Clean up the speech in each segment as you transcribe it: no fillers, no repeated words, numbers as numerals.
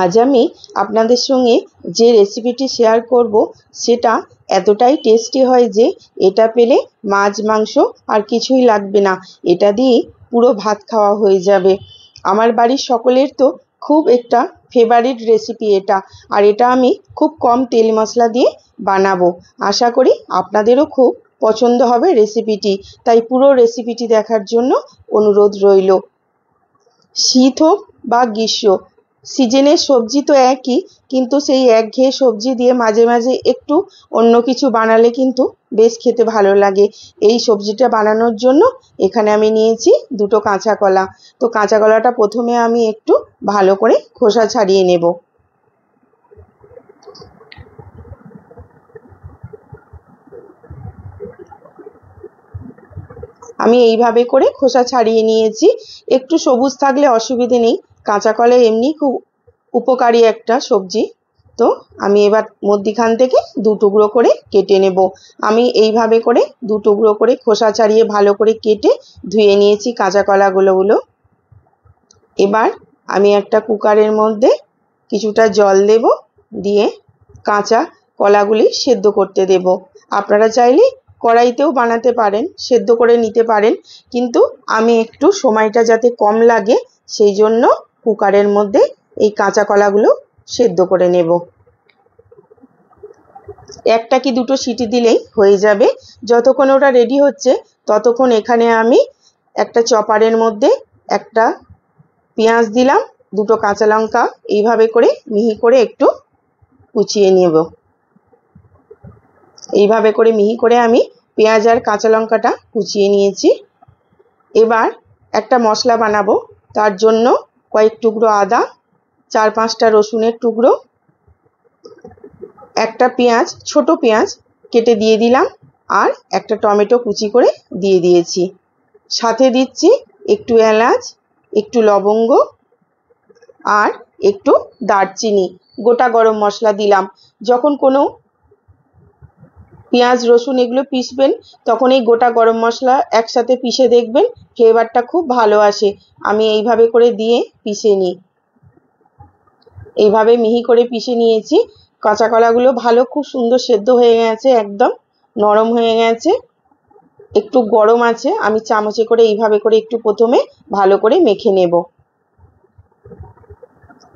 আজ আমি আপনাদের সঙ্গে যে রেসিপিটি শেয়ার করব সেটা এতটাই টেস্টি হয় যে এটা পেলে মাছ মাংস আর কিছুই লাগবে না, এটা দিয়ে পুরো ভাত খাওয়া হয়ে যাবে। আমার বাড়ির সকলের তো খুব একটা ফেভারিট রেসিপি এটা, আর এটা আমি খুব কম তেল মশলা দিয়ে বানাবো। আশা করি আপনাদেরও খুব পছন্দ হবে রেসিপিটি, তাই পুরো রেসিপিটি দেখার জন্য অনুরোধ রইল। শীত হোক বা গ্রীষ্ম, সিজনের সবজি তো একই, কিন্তু সেই একঘেয়ে সবজি দিয়ে মাঝে মাঝে একটু অন্য কিছু বানালে কিন্তু বেশ খেতে ভালো লাগে। এই সবজিটা বানানোর জন্য এখানে আমি নিয়েছি দুটো কাঁচা কলা। তো কাঁচা কলাটা প্রথমে আমি একটু ভালো করে খোসা ছাড়িয়ে নেব। আমি এইভাবে করে খোসা ছাড়িয়ে নিয়েছি। একটু সবুজ থাকলে অসুবিধে নেই, কাঁচা কলা এমনি খুব উপকারী একটা সবজি। তো আমি এবার মধ্যিখান থেকে দু টুকরো করে কেটে নেব। আমি এইভাবে করে দু টুকরো করে খোসা ছাড়িয়ে ভালো করে কেটে ধুয়ে নিয়েছি কাঁচা কলাগুলো। এবার আমি একটা কুকারের মধ্যে কিছুটা জল দেব, দিয়ে কাঁচা কলাগুলি সেদ্ধ করতে দেব। আপনারা চাইলে কড়াইতেও বানাতে পারেন, সেদ্ধ করে নিতে পারেন, কিন্তু আমি একটু সময়টা যাতে কম লাগে সেই জন্য কুকারের মধ্যে এই কাঁচা কলাগুলো সেদ্ধ করে নেব। একটা কি দুটো সিটি দিলেই হয়ে যাবে। যতক্ষণ ওটা রেডি হচ্ছে ততক্ষণ এখানে আমি একটা চপারের মধ্যে একটা পেঁয়াজ দিলাম, দুটো কাঁচা লঙ্কা এইভাবে করে মিহি করে একটু কুচিয়ে নেব। এইভাবে করে মিহি করে আমি পেঁয়াজ আর কাঁচা লঙ্কাটা কুচিয়ে নিয়েছি। এবার একটা মশলা বানাবো, তার জন্য কয়েক টুকরো আদা, 4-5টা রসুনের টুকরো, একটা পেঁয়াজ, ছোট পেঁয়াজ কেটে দিয়ে দিলাম, আর একটা টমেটো কুচি করে দিয়ে দিয়েছি। সাথে দিচ্ছি একটু এলাচ, একটু লবঙ্গ আর একটু দারচিনি। গোটা গরম মশলা দিলাম। যখন কোনো পেঁয়াজ রসুন এগুলো পিষবেন তখন এই গোটা গরম মশলা একসাথে পিষে দেখবেন ফ্লেভারটা খুব ভালো আসে। আমি এইভাবে করে দিয়ে পিষে নিই। এইভাবে মিহি করে পিষে নিয়েছি। কাঁচা কলাগুলো ভালো খুব সুন্দর সেদ্ধ হয়ে গেছে, একদম নরম হয়ে গেছে, একটু গরম আছে। আমি চামচে করে এইভাবে করে একটু প্রথমে ভালো করে মেখে নেব।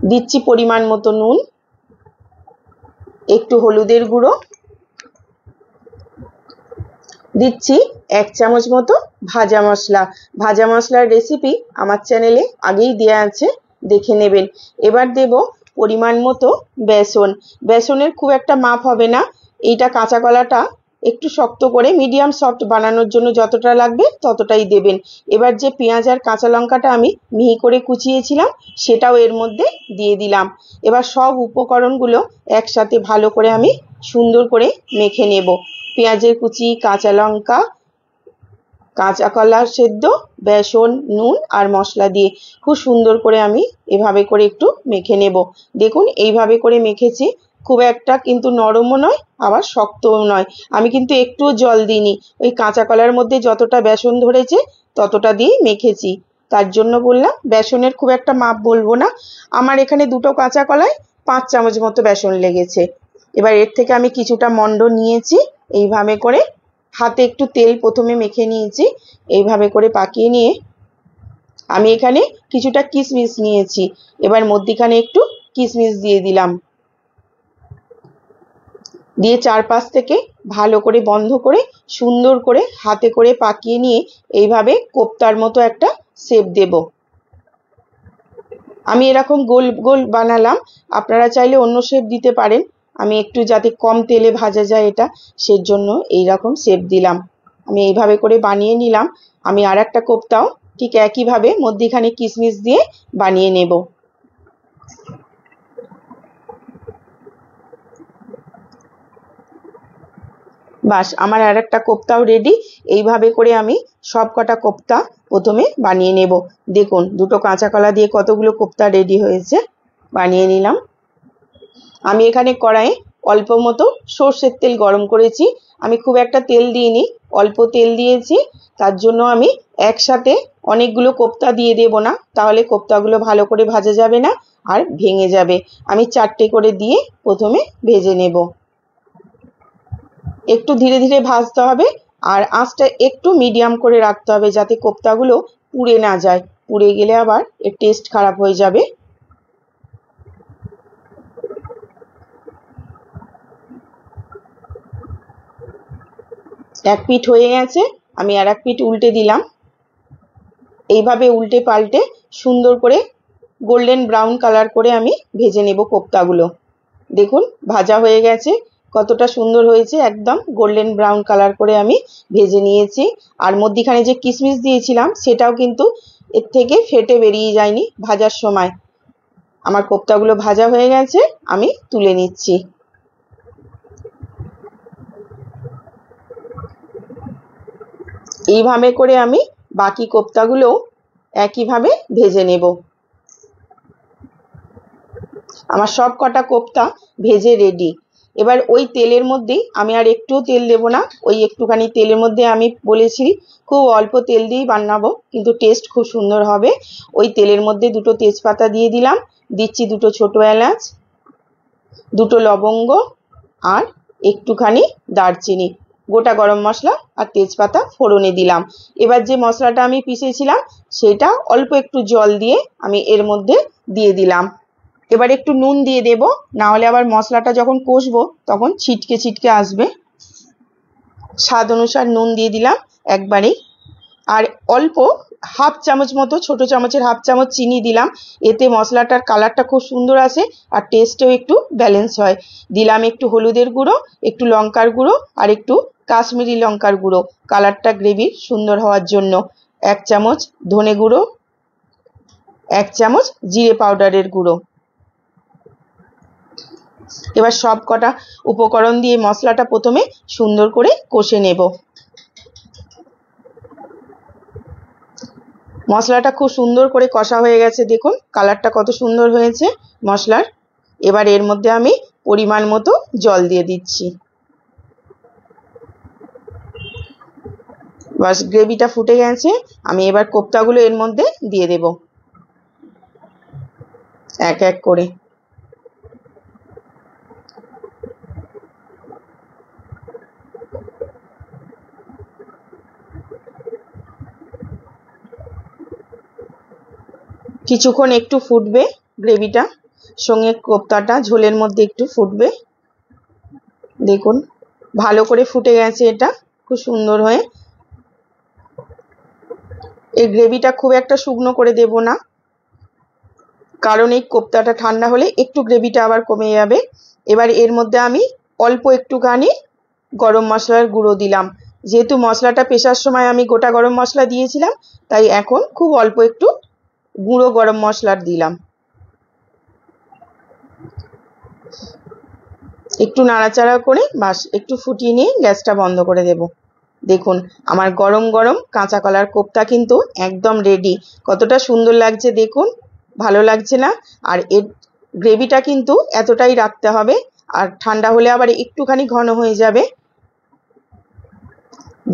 দিচ্ছি পরিমাণ মতো নুন, একটু হলুদের গুঁড়ো, দিচ্ছি 1 চামচ মতো ভাজা মশলা। ভাজা মশলার রেসিপি আমার চ্যানেলে আগেই দেওয়া আছে, দেখে নেবেন। এবার দেব পরিমাণ মতো বেসন। বেসনের খুব একটা মাপ হবে না, এইটা কাঁচা কলাটা একটু শক্ত করে মিডিয়াম সফট বানানোর জন্য যতটা লাগবে ততটাই দেবেন। এবার যে পেঁয়াজ আর কাঁচা লঙ্কাটা আমি মিহি করে কুচিয়েছিলাম সেটাও এর মধ্যে দিয়ে দিলাম। এবার সব উপকরণগুলো একসাথে ভালো করে আমি সুন্দর করে মেখে নেব। পেঁয়াজের কুচি, কাঁচা লঙ্কা, কাঁচা কলা সেদ্ধ, বেসন, নুন আর মশলা দিয়ে খুব সুন্দর করে আমি এভাবে করে একটু মেখে নেব। দেখুন এইভাবে করে মেখেছি, খুব একটা কিন্তু নরমও নয় আবার শক্তও নয়। আমি কিন্তু একটুও জল দিইনি, ওই কাঁচা কলার মধ্যে যতটা বেসন ধরেছে ততটা দিয়েই মেখেছি। তার জন্য বললাম বেসনের খুব একটা মাপ বলবো না। আমার এখানে দুটো কাঁচা কলায় 5 চামচ মতো বেসন লেগেছে। এবার এর থেকে আমি কিছুটা মণ্ড নিয়েছি, এইভাবে করে হাতে একটু তেল প্রথমে মেখে নিয়েছি। এইভাবে করে পাকিয়ে নিয়ে আমি এখানে কিছুটা কিশমিশ নিয়েছি। এবার মধ্যিখানে একটু কিশমিশ দিয়ে দিলাম, দিয়ে চারপাশ থেকে ভালো করে বন্ধ করে সুন্দর করে হাতে করে পাকিয়ে নিয়ে এইভাবে কোপ্তার মতো একটা শেপ দেব। আমি এরকম গোল গোল বানালাম, আপনারা চাইলে অন্য শেপ দিতে পারেন। আমি একটু যাতে কম তেলে ভাজা যায় এটা, সেজন্য এইরকম শেপ দিলাম। আমি এইভাবে করে বানিয়ে নিলাম। আমি আর একটা কোপ্তাও ঠিক একইভাবে মধ্যিখানে কিশমিশ দিয়ে বানিয়ে নেব। বাস, আমার আর একটা কোপ্তাও রেডি। এইভাবে করে আমি সব কটা কোপ্তা প্রথমে বানিয়ে নেব। দেখুন দুটো কাঁচা কলা দিয়ে কতগুলো কোপ্তা রেডি হয়েছে, বানিয়ে নিলাম। আমি এখানে কড়াইয়ে অল্প মতো সর্ষের তেল গরম করেছি। আমি খুব একটা তেল দিইনি, অল্প তেল দিয়েছি। তার জন্য আমি একসাথে অনেকগুলো কোপ্তা দিয়ে দেব না, তাহলে কোপ্তাগুলো ভালো করে ভাজা যাবে না। আর ভেঙে যাবে। আমি 4টে করে দিয়ে প্রথমে ভেজে নেব। একটু ধীরে ধীরে ভাজতে হবে আর আঁচটা একটু মিডিয়াম করে রাখতে হবে যাতে কোপ্তাগুলো পুড়ে না যায়। পুড়ে গেলে আবার এর টেস্ট খারাপ হয়ে যাবে। এক পিঠ হয়ে গেছে, আমি আর এক পিঠ উল্টে দিলাম। এইভাবে উল্টে পাল্টে সুন্দর করে গোল্ডেন ব্রাউন কালার করে আমি ভেজে নেব কোপ্তাগুলো। দেখুন ভাজা হয়ে গেছে, কতটা সুন্দর হয়েছে, একদম গোল্ডেন ব্রাউন কালার করে আমি ভেজে নিয়েছি। আর মধ্যিখানে যে কিশমিশ দিয়েছিলাম সেটাও কিন্তু এর থেকে ফেটে বেরিয়ে যায়নি ভাজার সময়। আমার কোপ্তাগুলো ভাজা হয়ে গেছে, আমি তুলে নিচ্ছি। এইভাবে করে আমি বাকি কোপ্তাগুলোও একইভাবে ভেজে নেব। আমার সব কটা কোপ্তা ভেজে রেডি। এবার ওই তেলের মধ্যেই আমি আর একটুও তেল দেব না, ওই একটুখানি তেলের মধ্যে আমি বলেছি খুব অল্প তেল দিয়েই বানাবো, কিন্তু টেস্ট খুব সুন্দর হবে। ওই তেলের মধ্যে 2টো তেজপাতা দিয়ে দিলাম, দিচ্ছি 2টো ছোট এলাচ, 2টো লবঙ্গ আর একটুখানি দারচিনি, গোটা গরম মশলা আর তেজপাতা ফোড়নে দিলাম। এবার যে মশলাটা আমি পিষেছিলাম সেটা অল্প একটু জল দিয়ে আমি এর মধ্যে দিয়ে দিলাম। এবার একটু নুন দিয়ে দেব, না হলে আবার মশলাটা যখন কষবো তখন ছিটকে ছিটকে আসবে। স্বাদ অনুসার নুন দিয়ে দিলাম একবারেই। আর অল্প হাফ চামচ মতো, ছোট চামচের হাফ চামচ চিনি দিলাম, এতে মশলাটার কালারটা খুব সুন্দর আসে আর টেস্টও একটু ব্যালেন্স হয়। দিলাম একটু হলুদের গুঁড়ো, একটু লঙ্কার গুঁড়ো আর একটু কাশ্মীরি লঙ্কার গুঁড়ো, কালারটা গ্রেভির সুন্দর হওয়ার জন্য। 1 চামচ ধনে গুঁড়ো, 1 চামচ জিরে পাউডারের গুঁড়ো। এবার সব কটা উপকরণ দিয়ে মশলাটা প্রথমে সুন্দর করে কষে নেব। মশলাটা খুব সুন্দর করে কষা হয়ে গেছে, দেখুন কালারটা কত সুন্দর হয়েছে মশলার। এবার এর মধ্যে আমি পরিমাণ মতো জল দিয়ে দিচ্ছি। বাস গ্রেভিটা ফুটে গেছে, আমি এবার কোপ্তাগুলো এর মধ্যে দিয়ে দেব এক এক করে। কিছুক্ষণ একটু ফুটবে গ্রেভিটা, সঙ্গে কোপ্তাটা ঝোলের মধ্যে একটু ফুটবে। দেখুন ভালো করে ফুটে গেছে এটা খুব সুন্দর হয়ে। এই গ্রেভিটা খুব একটা শুকনো করে দেব না, কারণ এই কোপ্তাটা ঠান্ডা হলে একটু গ্রেভিটা আবার কমে যাবে। এবার এর মধ্যে আমি অল্প একটুখানি গরম মশলার গুঁড়ো দিলাম। যেহেতু মশলাটা পেশার সময় আমি গোটা গরম মশলা দিয়েছিলাম, তাই এখন খুব অল্প একটু গুঁড়ো গরম মশলার দিলাম। একটু নাড়াচাড়া করে বাস একটু ফুটিয়ে নিয়ে গ্যাসটা বন্ধ করে দেব। দেখুন আমার গরম গরম কাঁচা কলার কোপ্তা কিন্তু একদম রেডি। কতটা সুন্দর লাগছে দেখুন, ভালো লাগছে না? আর এর গ্রেভিটা কিন্তু এতটাই রাখতে হবে, আর ঠান্ডা হলে আবার একটুখানি ঘন হয়ে যাবে।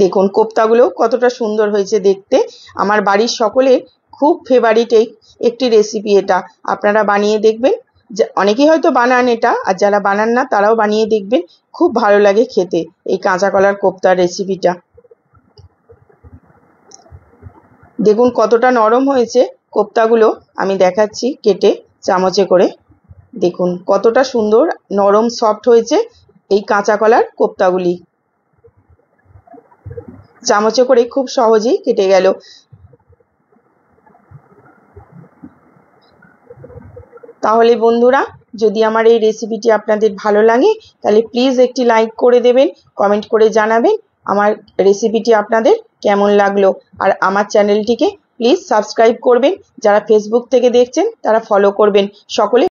দেখুন কোপ্তাগুলো কতটা সুন্দর হয়েছে দেখতে। আমার বাড়ির সকলের খুব ফেভারিট একটি রেসিপি এটা। আপনারা বানিয়ে দেখবেন, অনেকেই হয়তো বানান এটা, আর যারা বানান না তারাও বানিয়ে দেখবেন, খুব ভালো লাগে খেতে এই কাঁচা কলার কোপ্তার রেসিপিটা। দেখুন কতটা নরম হয়েছে কোপ্তাগুলো, আমি দেখাচ্ছি কেটে চামচে করে। দেখুন কতটা সুন্দর নরম সফট হয়েছে এই কাঁচা কলার কোপ্তাগুলি। চামচে করে খুব সহজেই কেটে গেল। তাহলে বন্ধুরা, যদি আমার এই রেসিপিটি আপনাদের ভালো লাগে তাহলে প্লিজ একটি লাইক করে দেবেন, কমেন্ট করে জানাবেন আমার রেসিপিটি আপনাদের কেমন লাগলো। আর আমার চ্যানেলটিকে প্লিজ সাবস্ক্রাইব করবেন, যারা ফেসবুক থেকে দেখছেন তারা ফলো করবেন। সকলে